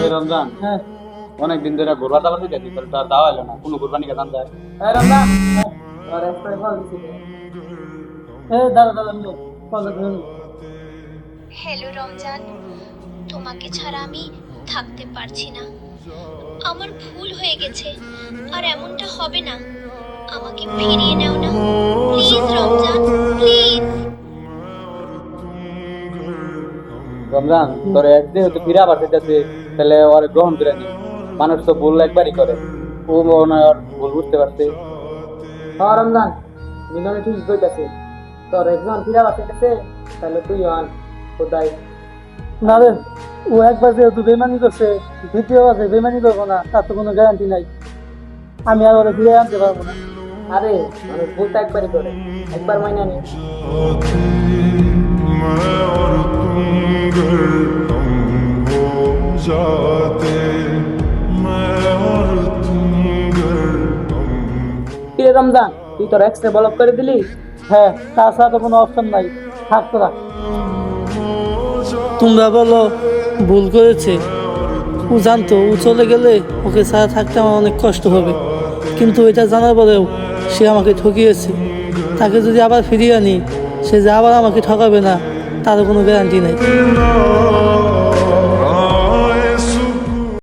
এই রমজান, হ্যাঁ অনেকদিন ধরে ঘুরবা দাবার দিতে তোর তো আর দাওয়া এলো না, কোনো ঘুরবানি কে দাম যায়? এই রমজান, আর একটা কল দিছি। এই দাদা দাদা নো কল দিন। হ্যালো রমজান, তোমাকে ছাড়া আমি থাকতে পারছি না। আমার ভুল হয়ে গেছে, আর এমনটা হবে না। আমাকে ফিরিয়ে নাও না প্লিজ রমজান, প্লিজ। রমজান, তোর এক যেহেতু ফিরে আবার যেতেছে, তাহলে ওর গ্রহণ করে নি। মানুষ তো ভুল একবারই করে, ও মনে হয় ওর ভুল বুঝতে পারছে। হ্যাঁ রমজান, মিলনে ঠিক কইতাছে। তোর একজন ফিরা বাঁচাইতেছে, তাহলে তুই আন খোদাই। না রে, ও একবার যেহেতু বেমানি করছে, দ্বিতীয়বার যে বেমানি করবো না তার তো কোনো গ্যারান্টি নাই। আমি আর ওরা ফিরে আনতে পারবো না। আরে মানুষ ভুলটা একবারই করে, একবার মাইনা নি। मैं और तुम गर हम हो जाते, मैं और तुम गर हम কিরে রমজান, তুই তোর এক্সরে ব্লক করে দিলি? হ্যাঁ, তাছাড়া তো কোনো অপশন নাই, থাক তোরা। তোমরা বলো ভুল করেছে, ও জানতো ও চলে গেলে ওকে ছাড়া থাকতে আমার অনেক কষ্ট হবে, কিন্তু এটা জানার পরেও সে আমাকে ঠকিয়েছে। তাকে যদি আবার ফিরিয়ে আনি, সে যে আবার আমাকে ঠকাবে না তারও কোনো গ্যারান্টি নেই।